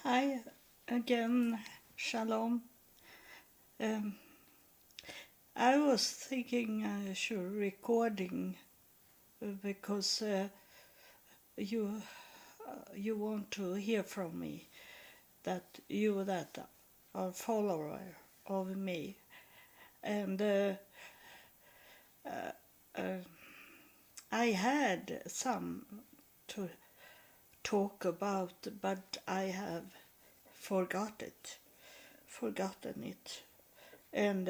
Hi again, Shalom. Um, I was thinking I should recording because you you want to hear from me that you that are follower of me and uh, I had some to talk about, but I have forgotten it, and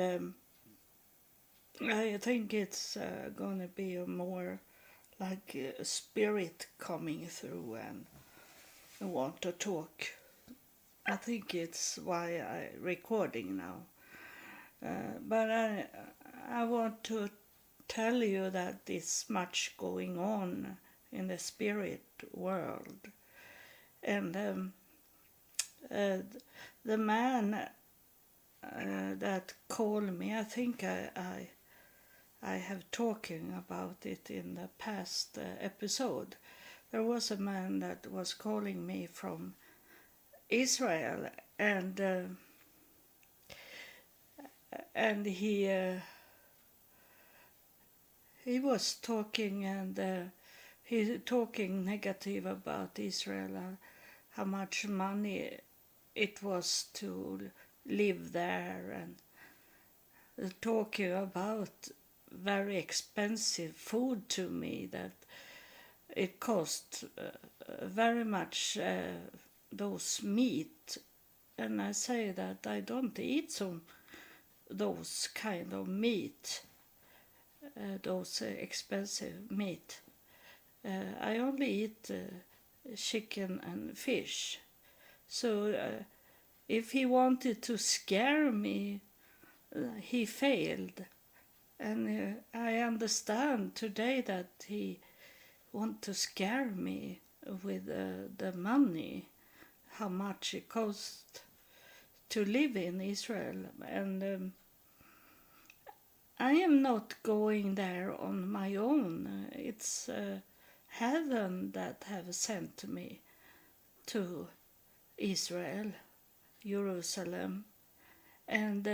I think it's gonna be a more like a spirit coming through and want to talk. I think it's why I recording now. But I want to tell you that there's much going on in the spirit world, and uh, the man that called me, I think I have talking about it in the past episode. There was a man that was calling me from Israel, and he was talking, and he talking negative about Israel, how much money it was to live there, and talking about very expensive food to me, that it cost very much those meat, and I say that I don't eat those kind of meat, those expensive meat. I only eat chicken and fish. So if he wanted to scare me, he failed. And I understand today that he want to scare me with the money, how much it costs to live in Israel. And I am not going there on my own. It's heaven that have sent me to Israel, Jerusalem, and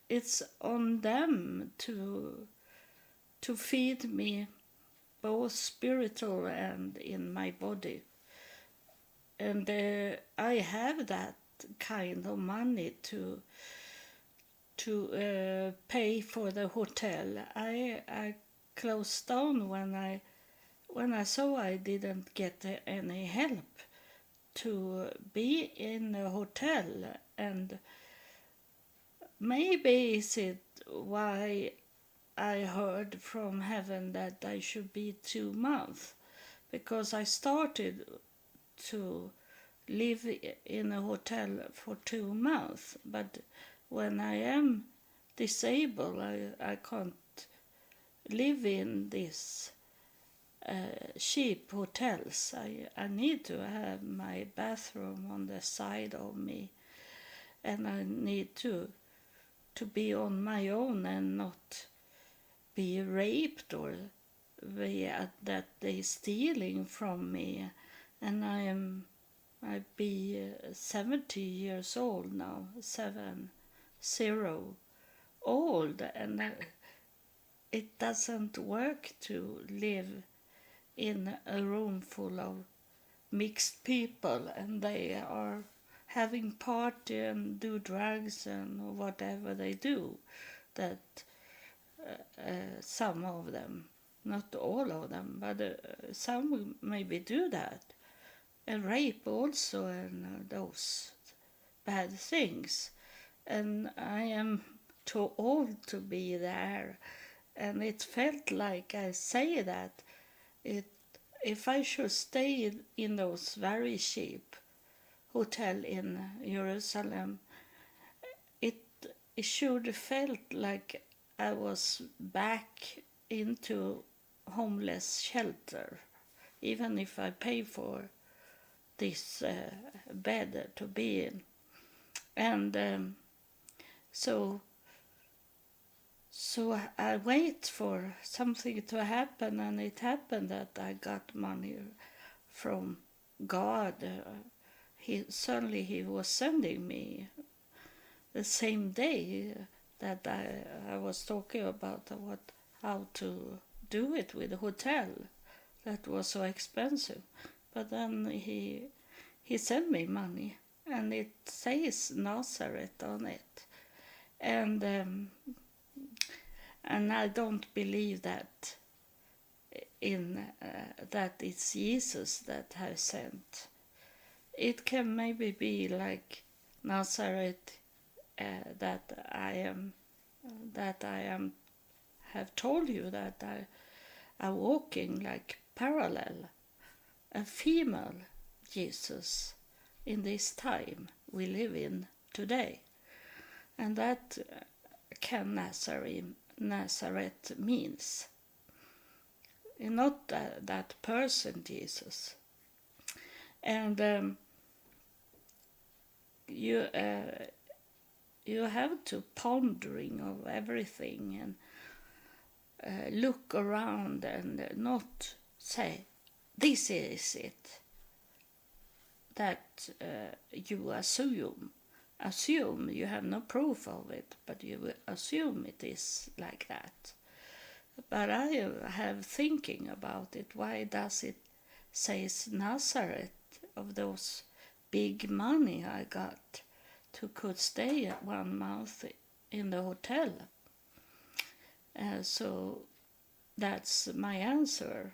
it's on them to feed me both spiritual and in my body. And I have that kind of money to pay for the hotel. I closed down when I saw I didn't get any help to be in a hotel, and maybe is it why I heard from heaven that I should be 2 months, because I started to live in a hotel for 2 months, but when I am disabled, I can't live in these cheap hotels. I need to have my bathroom on the side of me, and I need to be on my own and not be raped or that they stealing from me. And I be 70 years old now, 70 old, and it doesn't work to live in a room full of mixed people, and they are having party and do drugs and whatever they do, that some of them, not all of them, but some will maybe do that, and rape also, and those bad things. And I am too old to be there, and it felt like I say that it if I should stay in those very cheap hotel in Jerusalem, it it should felt like I was back into homeless shelter, even if I pay for this bed to be in. And so I wait for something to happen, and it happened that I got money from God. he was sending me the same day that I was talking about how to do it with the hotel that was so expensive. But then he sent me money, and it says Nazareth on it, and I don't believe that that it's Jesus that has sent. It can maybe be like Nazareth, that I am have told you that I are walking like parallel, a female Jesus in this time we live in today, and that can Nazareth means, not that person Jesus. And you have to pondering of everything and look around and not say this is it, that you assume you have no proof of it, but you assume it is like that. But I have thinking about it. Why does it say Nazareth, of those big money I got to could stay 1 month in the hotel? So that's my answer.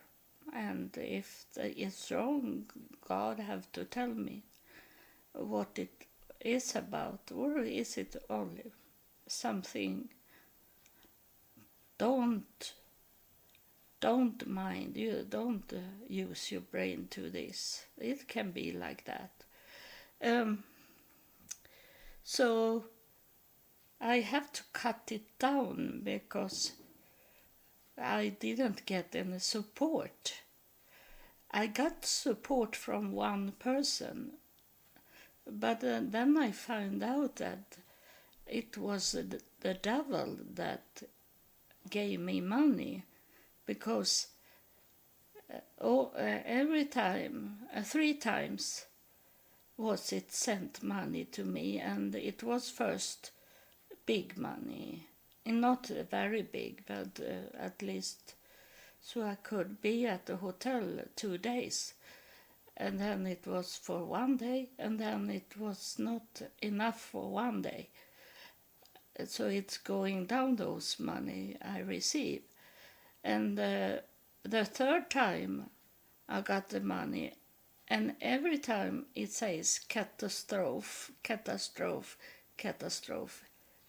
And if it's wrong, God have to tell me what it is about, or is it only something? Don't mind, you don't use your brain to this. It can be like that. So I have to cut it down because I didn't get any support. I got support from one person, but then I found out that it was the devil that gave me money, because every time, 3 times was it sent money to me, and it was first big money, not very big, but at least so I could be at the hotel 2 days, and then it was for 1 day, and then it was not enough for 1 day, so it's going down those money I receive. And the 3rd time I got the money, and every time it says catastrophe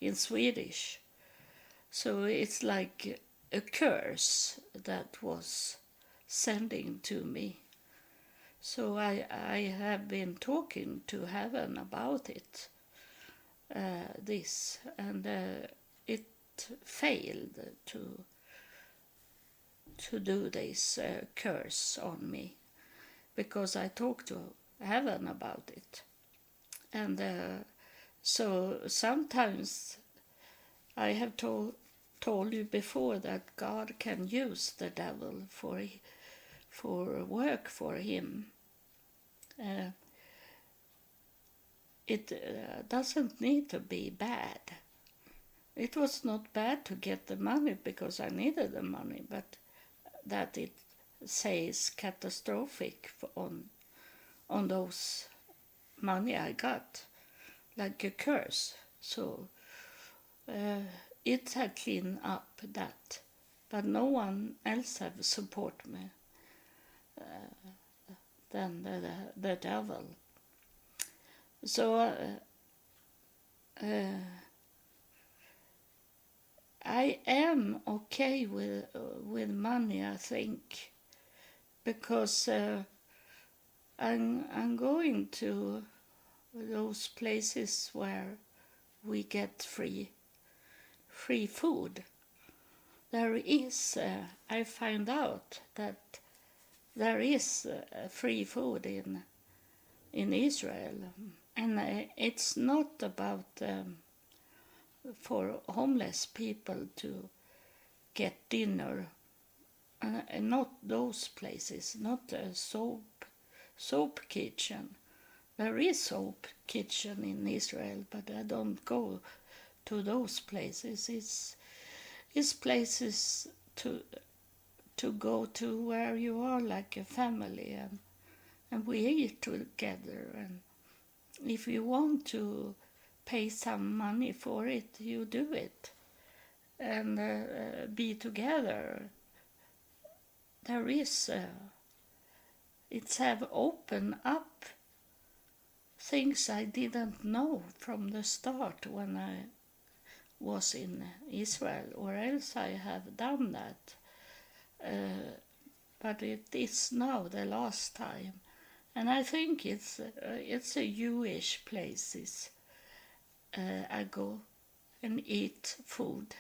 in Swedish. So it's like a curse that was sending to me. So I have been talking to heaven about it, this, and it failed to do this curse on me, because I talked to heaven about it. And so sometimes I have told you before that God can use the devil for work for him. It doesn't need to be bad. It was not bad to get the money because I needed the money, but that it says catastrophic on those money I got, like a curse. So it had cleaned up that, but no one else have support me than the devil. So I am okay with money, I think, because I'm going to those places where we get free food. There is, I find out that there is free food in Israel, and it's not about for homeless people to get dinner, not those places, not a soap kitchen, There is soap kitchen in Israel, but I don't go to those places. It's places to go to where you are like a family, and we eat together. And if you want to pay some money for it, you do it, and be together. There is it's have opened up things I didn't know from the start when I was in Israel, or else I have done that. But it is now the last time, and I think it's a Jewish places I go and eat food,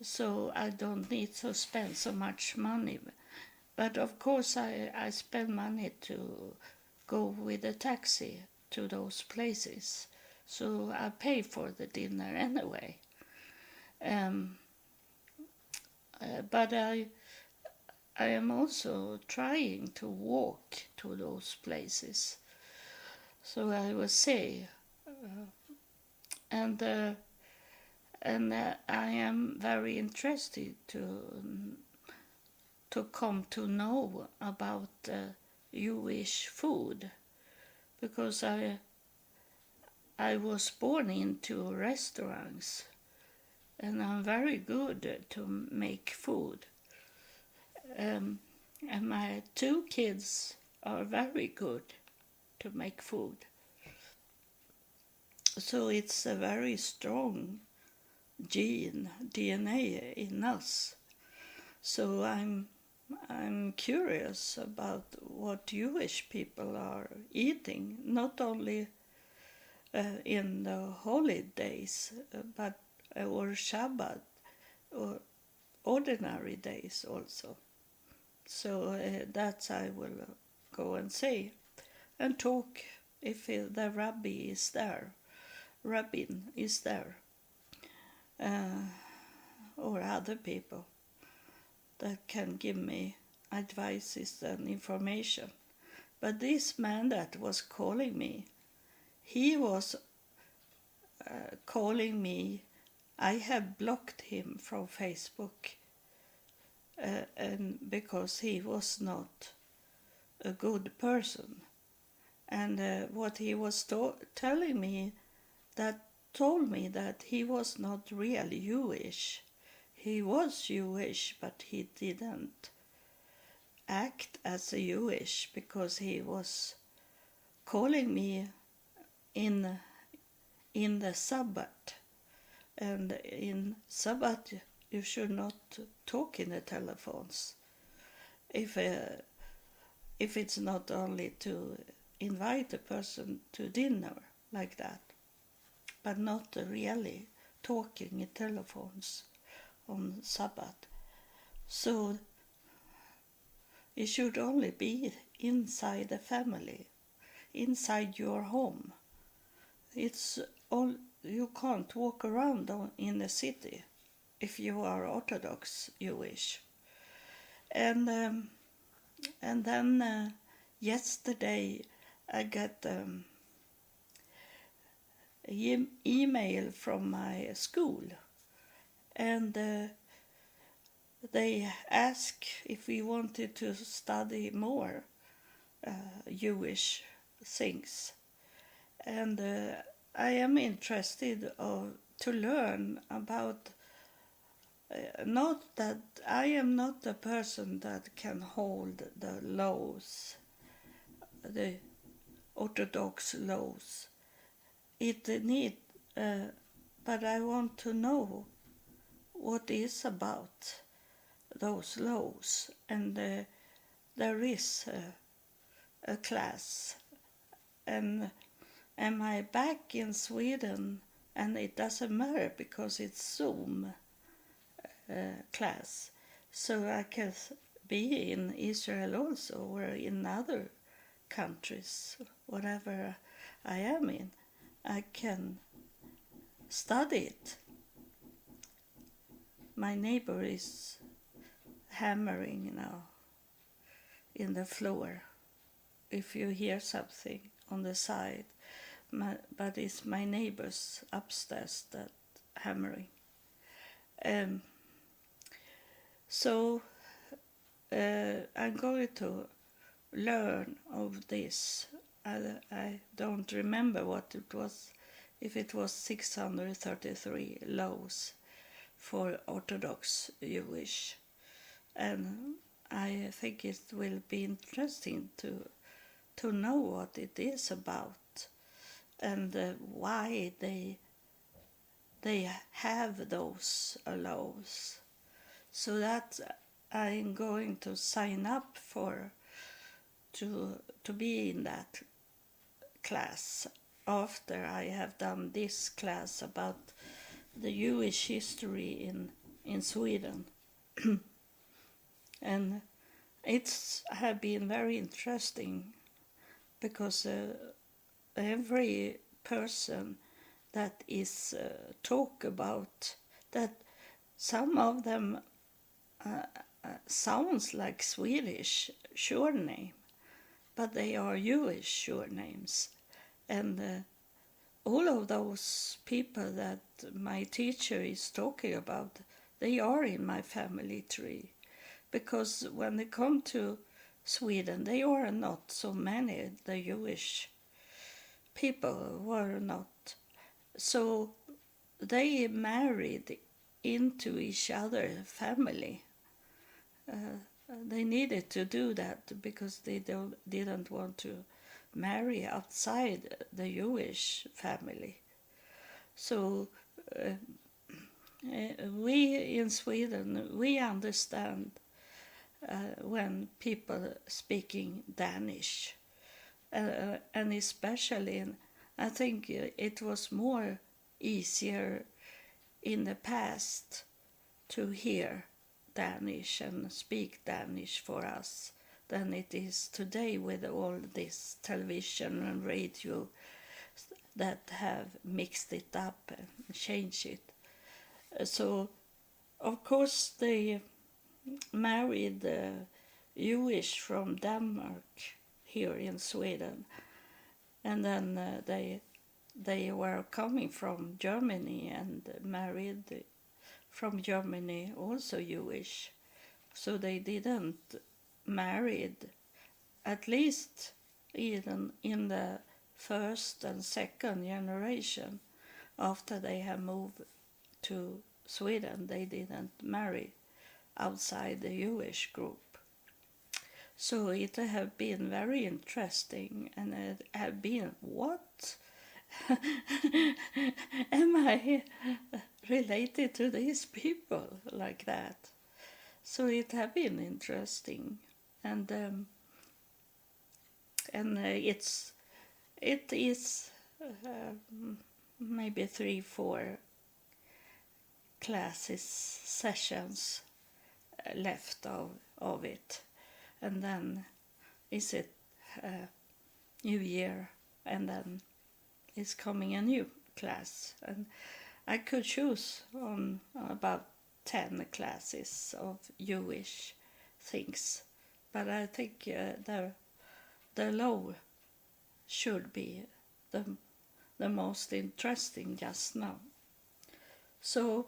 so I don't need to spend so much money. But of course, I spend money to go with a taxi to those places, so I pay for the dinner anyway. But I am also trying to walk to those places, so I will say, and I am very interested to come to know about Jewish food, because I was born into restaurants, and I'm very good to make food. And my two kids are very good to make food. So it's a very strong DNA in us. So I'm curious about what Jewish people are eating, not only in the holidays, but or Shabbat or ordinary days also. So that I will go and say and talk if the rabbin is there, or other people that can give me advices and information. But this man that was calling me, he was calling me. I have blocked him from Facebook, and because he was not a good person. And what he was telling me, that told me that he was not really Jewish. He was Jewish, but he didn't act as a Jewish, because he was calling me in the Sabbath. And in Sabbath you should not talk in the telephones if it's not only to invite a person to dinner like that, but not really talking in telephones on Sabbath. So it should only be inside the family, inside your home. It's all, you can't walk around in the city if you are Orthodox Jewish. And then yesterday I got email from my school, and they asked if we wanted to study more Jewish things, and I am interested to learn about. Not that I am not the person that can hold the laws, the Orthodox laws. It need, but I want to know what is about those laws, and there is a class. And am I back in Sweden? And it doesn't matter because it's Zoom class, so I can be in Israel also, or in other countries, whatever I am in, I can study it. My neighbor is hammering now in the floor. If you hear something on the side, but it's my neighbors upstairs that hammering. So I'm going to learn of this. I don't remember what it was, if it was 633 laws for Orthodox Jewish. And I think it will be interesting to know what it is about and why they have those laws. So that I'm going to sign up for to be in that class after I have done this class about the Jewish history in Sweden. And it's have been very interesting because every person that is talk about that, some of them sounds like Swedish surname, but they are Jewish surnames. And all of those people that my teacher is talking about, they are in my family tree. Because when they come to Sweden, they are not so many, the Jewish people were not. So they married into each other's family. They needed to do that because they didn't want to marry outside the Jewish family. So we in Sweden, we understand when people speaking Danish. And especially, I think it was more easier in the past to hear Danish and speak Danish for us than it is today with all this television and radio that have mixed it up and changed it. So, of course, they married Jewish from Denmark here in Sweden, and then they were coming from Germany and married from Germany also Jewish. So they didn't married, at least even in the first and second generation after they have moved to Sweden, they didn't marry outside the Jewish group. So it have been very interesting, and it have been, what? Am I related to these people like that? So it have been interesting, and it is maybe 3-4 classes sessions left of it, and then is it New Year, and then is coming a new class, and I could choose on about 10 classes of Jewish things, but I think the law should be the most interesting just now. So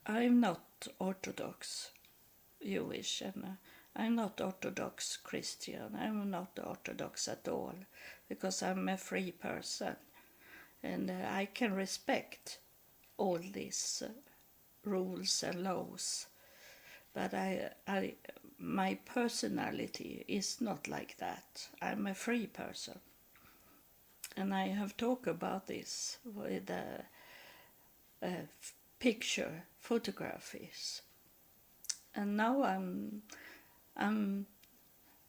I'm not Orthodox Jewish, and I'm not Orthodox Christian. I'm not Orthodox at all, because I'm a free person, and I can respect all these rules and laws. But my personality is not like that. I'm a free person, and I have talked about this with picture photographies. And now I'm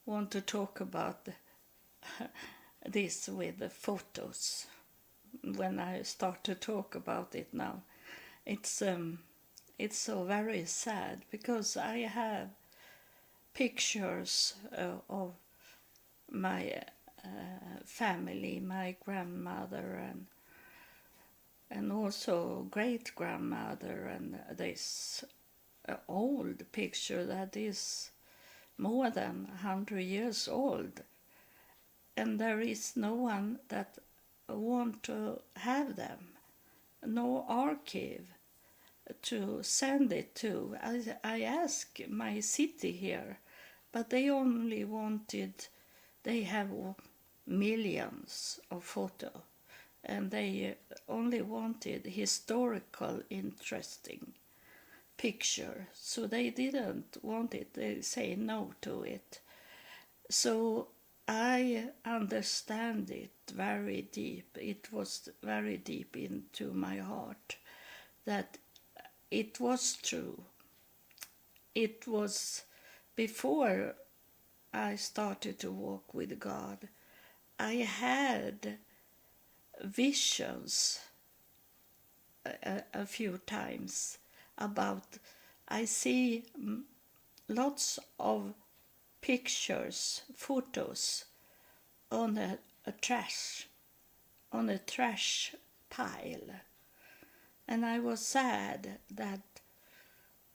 want to talk about this with the photos. When I start to talk about it now, it's so very sad, because I have pictures of my family, my grandmother and also great grandmother, and this old picture that is more than 100 years old, and there is no one that want to have them, no archive to send it to. I asked my city here, but they only wanted, they have millions of photos, and they only wanted historical interesting picture, so they didn't want it, they say no to it. So I understand it very deep, it was very deep into my heart that it was true. It was before I started to walk with God. I had visions a few times about, I see lots of pictures, photos on a trash pile, and I was sad that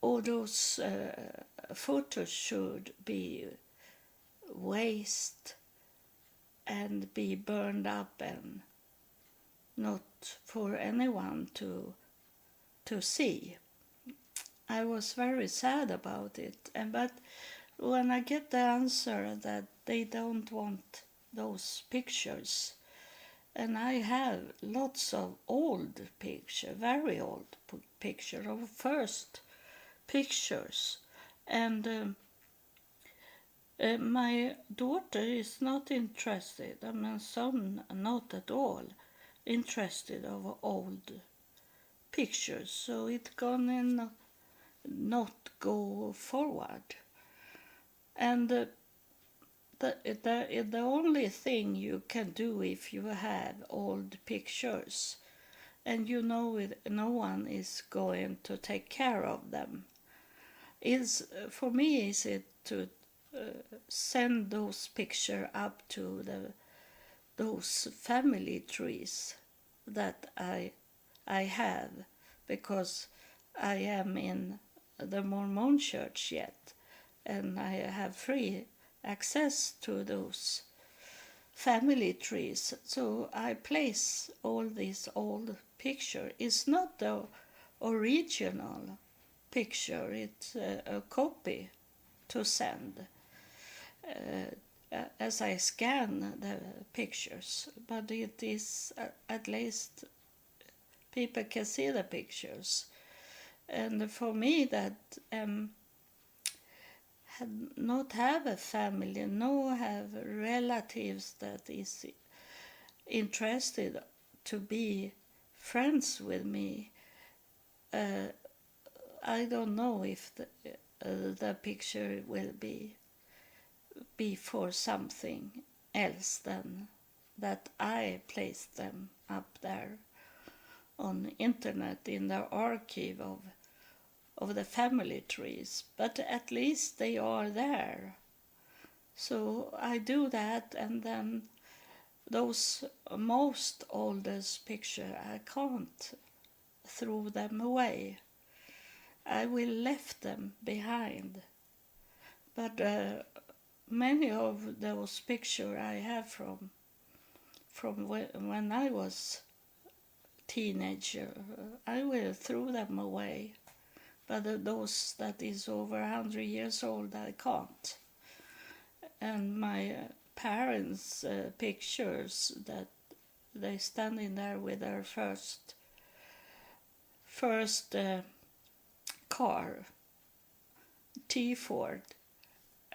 all those photos should be waste and be burned up and not for anyone to see. I was very sad about it, but when I get the answer that they don't want those pictures, and I have lots of old pictures, very old pictures of first pictures, and my daughter is not interested, and my son not at all interested of old pictures, so it's gonna not go forward. And the only thing you can do if you have old pictures and you know no one is going to take care of them, is, for me, is it to send those pictures up to those family trees that I have, because I am in the Mormon church yet, and I have free access to those family trees. So I place all these old pictures. It's not the original picture, it's a copy to send as I scan the pictures, but it is at least people can see the pictures. And for me that not have a family, no have relatives that is interested to be friends with me, I don't know if the picture will be for something else than that I placed them up there on internet in the archive of the family trees, but at least they are there. So I do that, and then those most oldest picture, I can't throw them away. I will left them behind. But many of those pictures I have from when I was teenager, I will throw them away. But those that is over 100 years old, I can't. And my parents' pictures, that they standing there with their first car, T-Ford,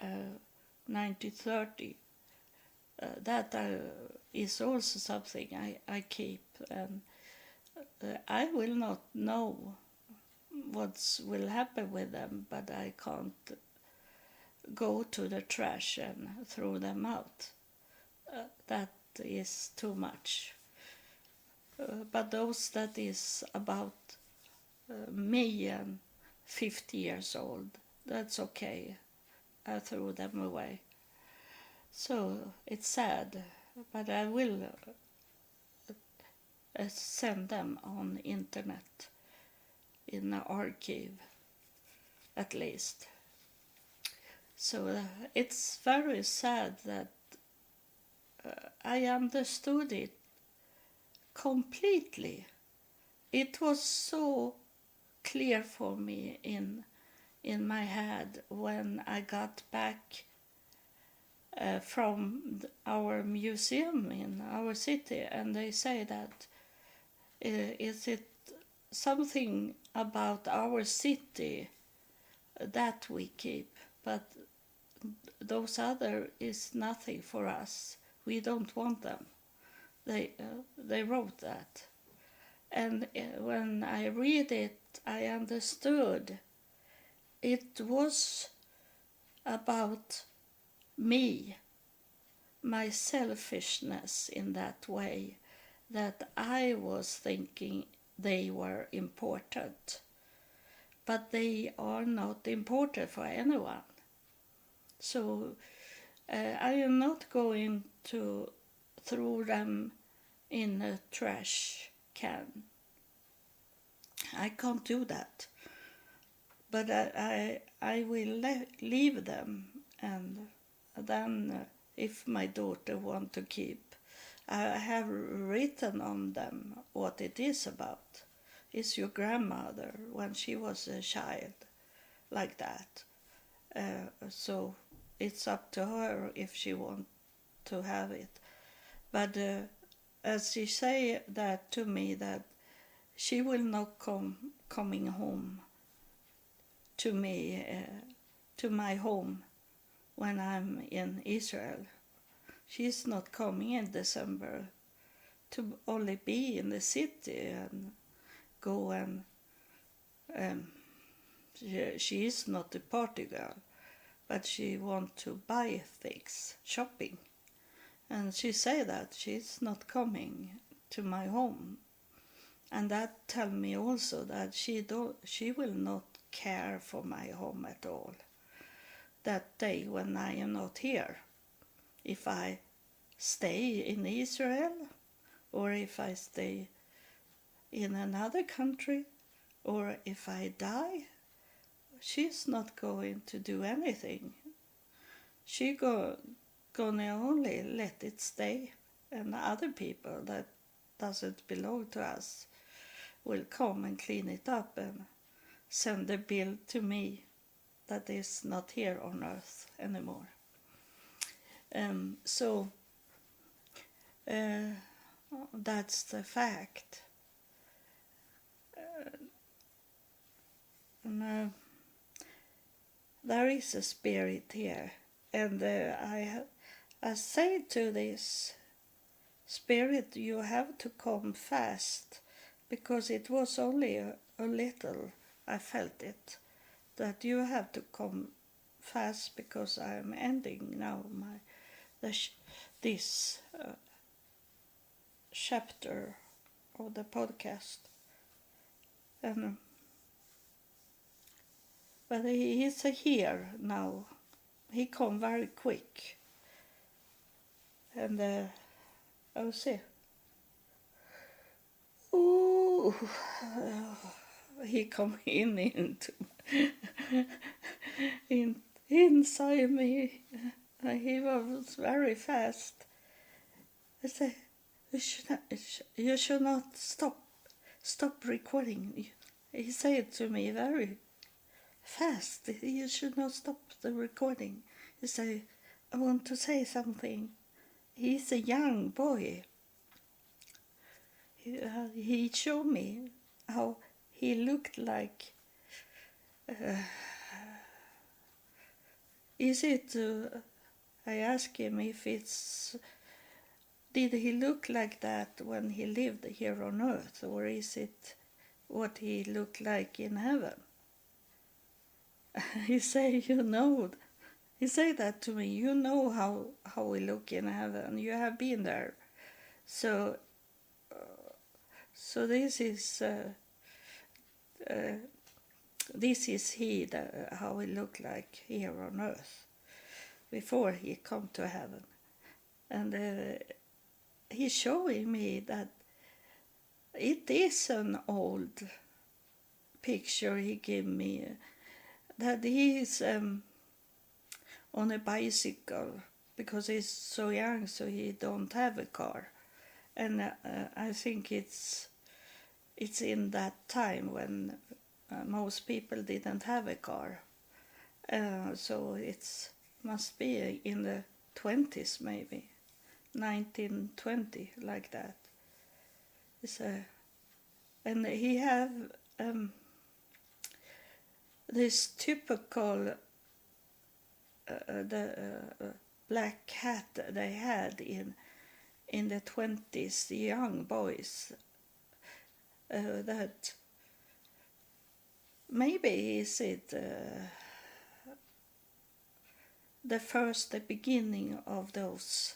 1930. That is also something I keep, and I will not know what will happen with them, but I can't go to the trash and throw them out. That is too much. But those that is about me and 50 years old, that's okay. I threw them away. So it's sad, but I will send them on internet in the archive at least. So it's very sad that I understood it completely. It was so clear for me in my head when I got back from our museum in our city, and they say that is it something about our city that we keep, but those other is nothing for us. We don't want them. They wrote that, and when I read it, I understood it was about me, my selfishness in that way, that I was thinking they were important, but they are not important for anyone. So I am not going to throw them in a trash can. I can't do that. But I will leave them, and then if my daughter want to keep, I have written on them what it is about. It's your grandmother when she was a child, like that. So it's up to her if she wants to have it. But as she say that to me, that she will not coming home to me, to my home when I'm in Israel. She's not coming in December to only be in the city and go and she is not a party girl, but she want to buy things, shopping. And she say that she's not coming to my home. And that tell me also that she will not care for my home at all that day when I am not here. If I stay in Israel, or if I stay in another country, or if I die, she's not going to do anything. She gonna only let it stay, and other people that doesn't belong to us will come and clean it up and send a bill to me that is not here on earth anymore. So that's the fact. There is a spirit here, and I say to this spirit, you have to come fast, because it was only a little, I felt it, that you have to come fast, because I'm ending now this chapter of the podcast. But he is here now. He come very quick. And I'll see. Ooh, he come into inside me. He was very fast. I say, you should not stop recording. He said to me very fast, you should not stop the recording. He said, I want to say something. He's a young boy. He showed me how he looked like. Is it? I asked him if it's. Did he look like that when he lived here on earth, or is it what he looked like in heaven? He say, he say that to me. You know how we look in heaven. You have been there, so this is he how he looked like here on earth before he come to heaven, and he's showing me that it is an old picture he gave me, that he is on a bicycle because he's so young, so he don't have a car. And I think it's in that time when most people didn't have a car. So it's must be in the 20s, maybe 1920, like that. And he have this typical the black hat they had in the 20s, the young boys, that maybe is it the beginning of those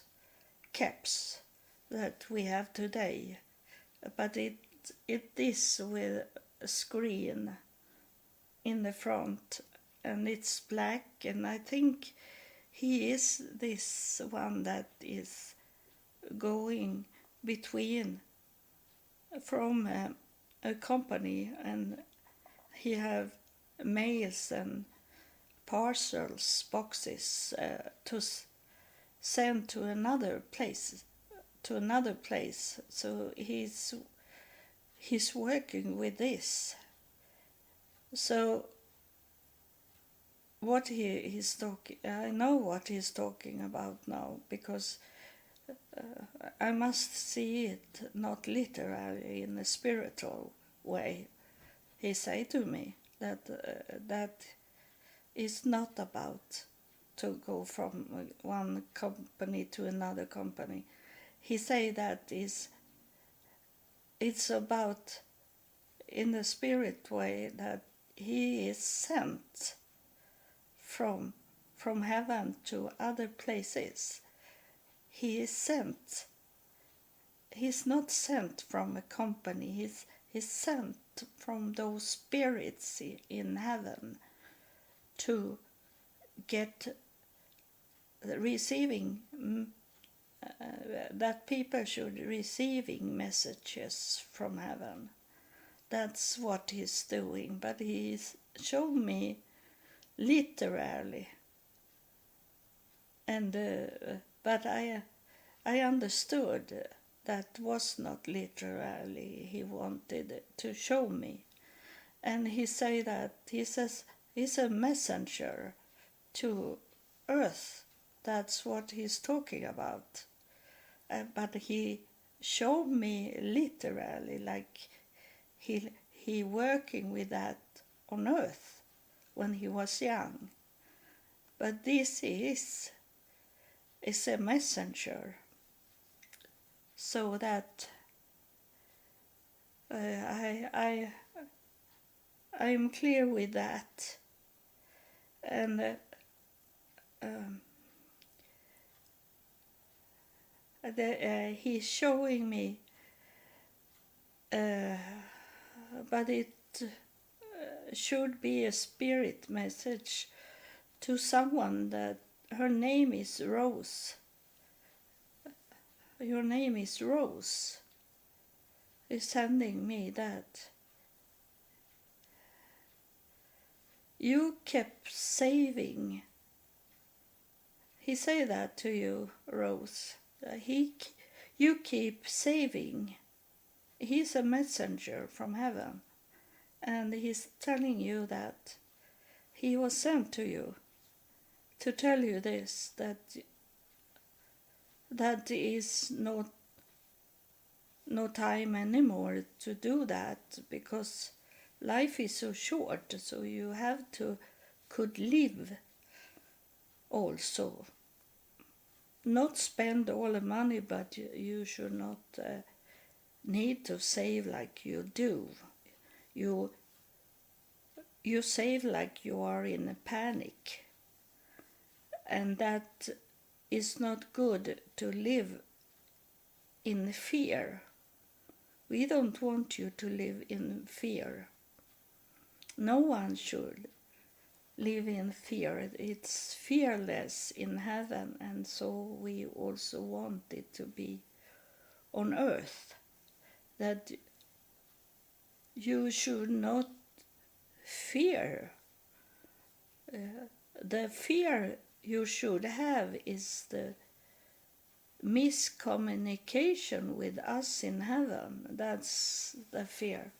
caps that we have today, but it is with a screen in the front, and it's black, and I think he is this one that is going between from a company, and he have mails and parcels, boxes to send to another place. So he's working with this. So what he's talking, I know what he's talking about now, because I must see it not literally, in a spiritual way. He say to me that that is not about to go from one company to another company. He say that it's about, in the spirit way, that he is sent from heaven to other places. He is sent. He's not sent from a company. He's sent from those spirits in heaven to get receiving that people should receiving messages from heaven. That's what he's doing, but he's shown me literally, and but I understood that was not literally he wanted to show me. And he says he's a messenger to earth. That's what he's talking about. But he showed me literally, like he working with that on earth when he was young. But this is a messenger, so that I'm clear with that. And he's showing me, but it should be a spirit message to someone, that her name is Rose. Your name is Rose. Is sending me that. You kept saving. He say that to you, Rose. You keep saving. He's a messenger from heaven, and he's telling you that he was sent to you to tell you this, that is no time anymore to do that, because life is so short, so you have to could live also. Not spend all the money, but you should not need to save like you do. You save like you are in a panic, and that is not good to live in fear. We don't want you to live in fear. No one should live in fear. It's fearless in heaven, and so we also want it to be on earth. That you should not fear. The fear you should have is the miscommunication with us in heaven. That's the fear.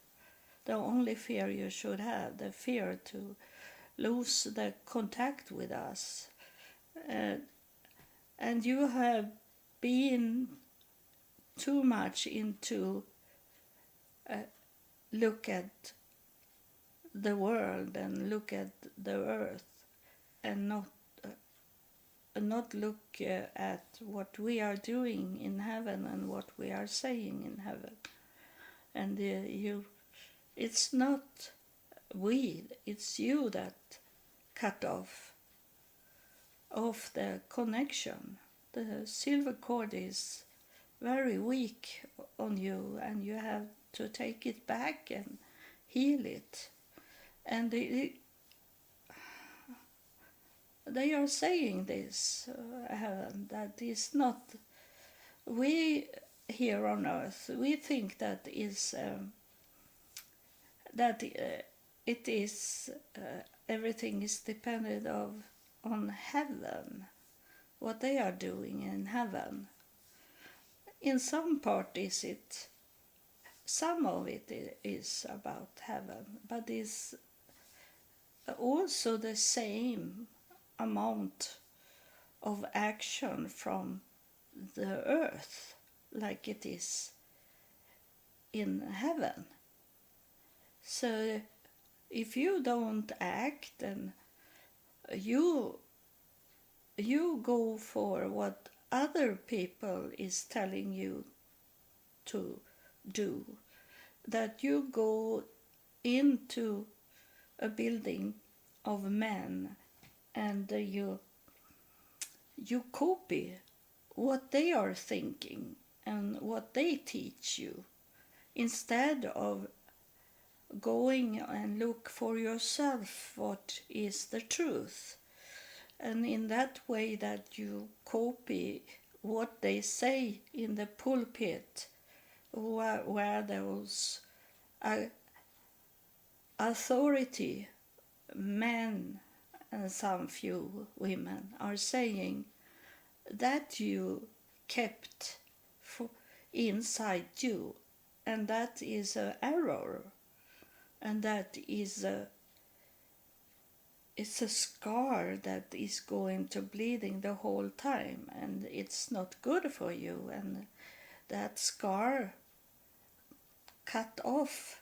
The only fear you should have, the fear to lose the contact with us. Uh, and you have been too much into look at the world and look at the earth and not look at what we are doing in heaven and what we are saying in heaven. And it's not we, it's you that cut off the connection. The silver cord is very weak on you, and you have to take it back and heal it. And they are saying this, that is not, we here on earth, we think that is it is everything is dependent on heaven, what they are doing in heaven. In some part some of it is about heaven, but is also the same amount of action from the earth like it is in heaven. So if you don't act and you go for what other people is telling you to do, that you go into a building of men and you copy what they are thinking and what they teach you, instead of going and look for yourself what is the truth. And in that way that you copy what they say in the pulpit, where those authority men and some few women are saying, that you kept inside you, and that is an error, and that is it's a scar that is going to bleeding the whole time, and it's not good for you. And that scar cut off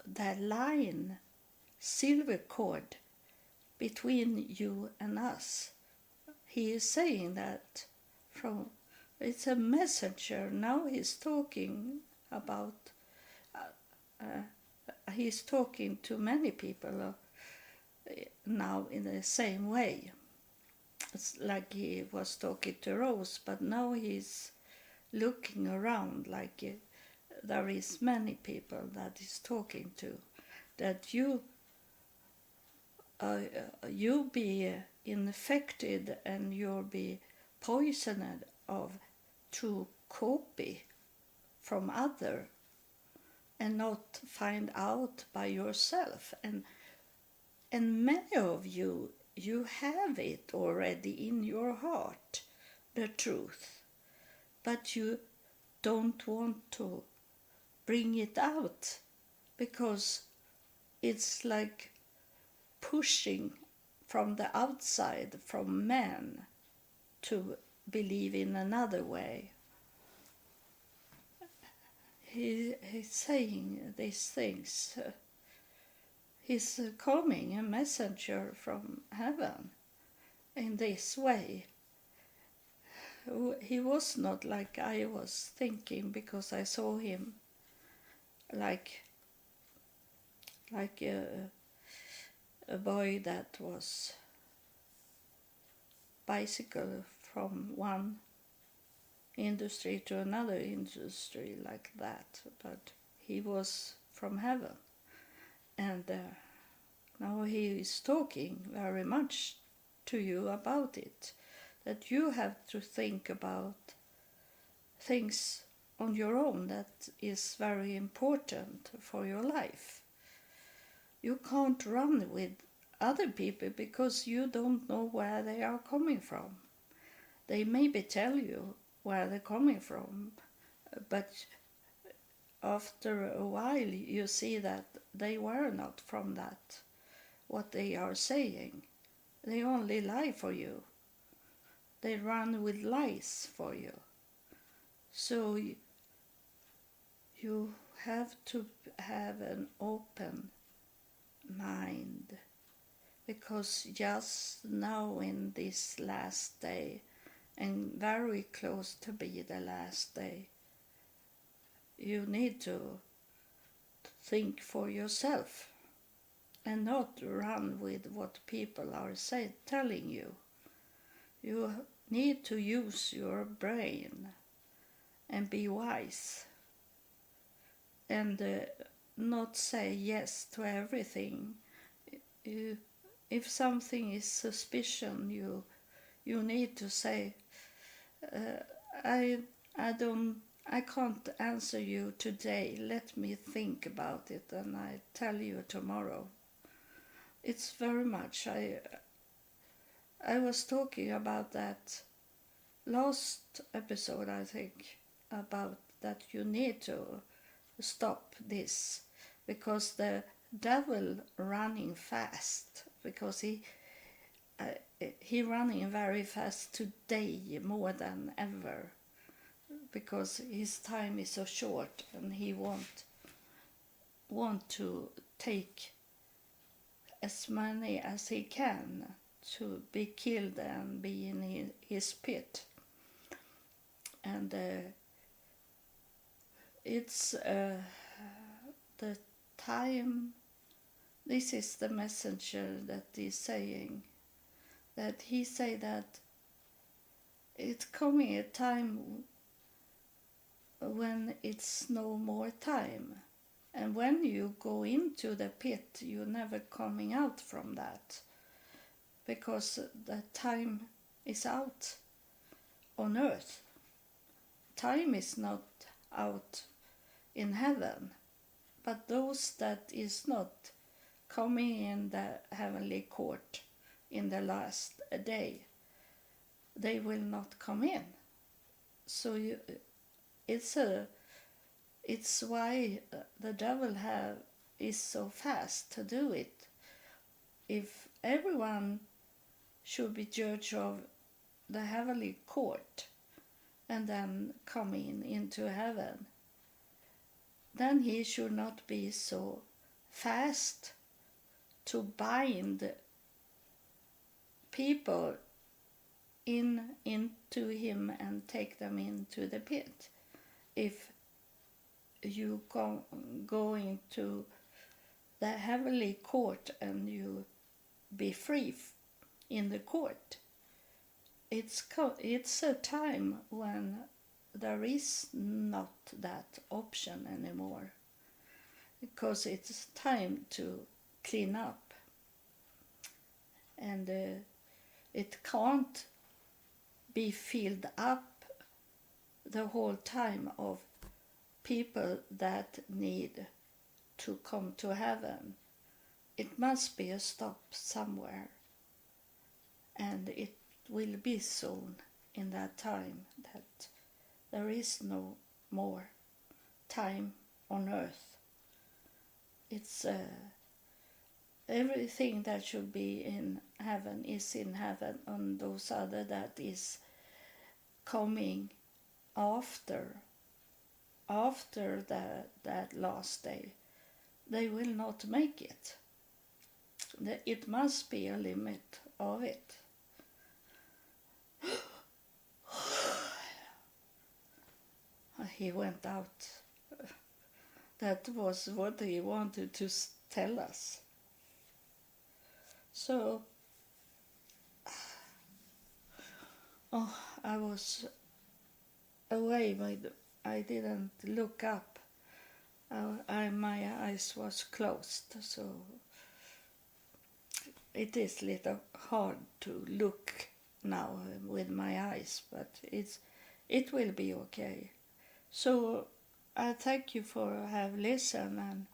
that line, silver cord, between you and us. He is saying that it's a messenger. Now he's talking about, he's talking to many people now in the same way. It's like he was talking to Rose, but now he's looking around like there is many people that he's talking to, that you be infected and you'll be poisoned of to copy from other and not find out by yourself. And many of you have it already in your heart, the truth, but you don't want to bring it out because it's like pushing from the outside, from men, to believe in another way. He's saying these things. He's coming, a messenger from heaven, in this way. He was not like I was thinking, because I saw him like a boy that was bicycle from one industry to another industry like that, but he was from heaven. And now he is talking very much to you about it, that you have to think about things on your own that is very important for your life. You can't run with other people because you don't know where they are coming from. They maybe tell you where they're coming from, but after a while you see that they were not from that, what they are saying. They only lie for you. They run with lies for you. So you have to have an open mind, because just now in this last day, and very close to be the last day, you need to think for yourself and not run with what people are telling you. You need to use your brain and be wise, and not say yes to everything. If something is suspicion, you need to say, I can't answer you today. Let me think about it, and I tell you tomorrow. It's very much. I was talking about that last episode, I think, about that you need to stop this, because the devil running fast, because he running very fast today more than ever, because his time is so short, and he want to take as many as he can to be killed and be in his pit. And it's the time. This is the messenger that is saying that he say that it's coming a time when it's no more time, and when you go into the pit, you're never coming out from that, because the time is out on earth. Time is not out in heaven, but those that is not coming in the heavenly court in the last day, they will not come in. So it's why the devil is so fast to do it. If everyone should be judged of the heavenly court and then coming into heaven, then he should not be so fast to bind people into him and take them into the pit. If you go into the heavenly court and you be free in the court, it's a time when there is not that option anymore, because it's time to clean up, and it can't be filled up the whole time of people that need to come to heaven. It must be a stop somewhere, and it will be soon in that time that there is no more time on earth. It's everything that should be in heaven is in heaven, and those other that is coming after that last day, they will not make it. It must be a limit of it. He went out. That was what he wanted to tell us. So, I was away, but I didn't look up. My eyes was closed, so it is a little hard to look now with my eyes, but it will be okay. So I thank you for have listened, and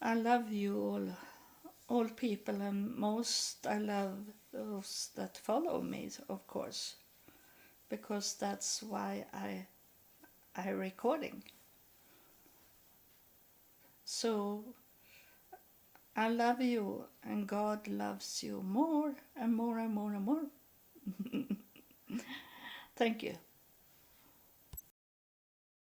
I love you all all people, and most I love those that follow me, of course, because that's why I recording. So I love you, and God loves you more and more and more and more. Thank you.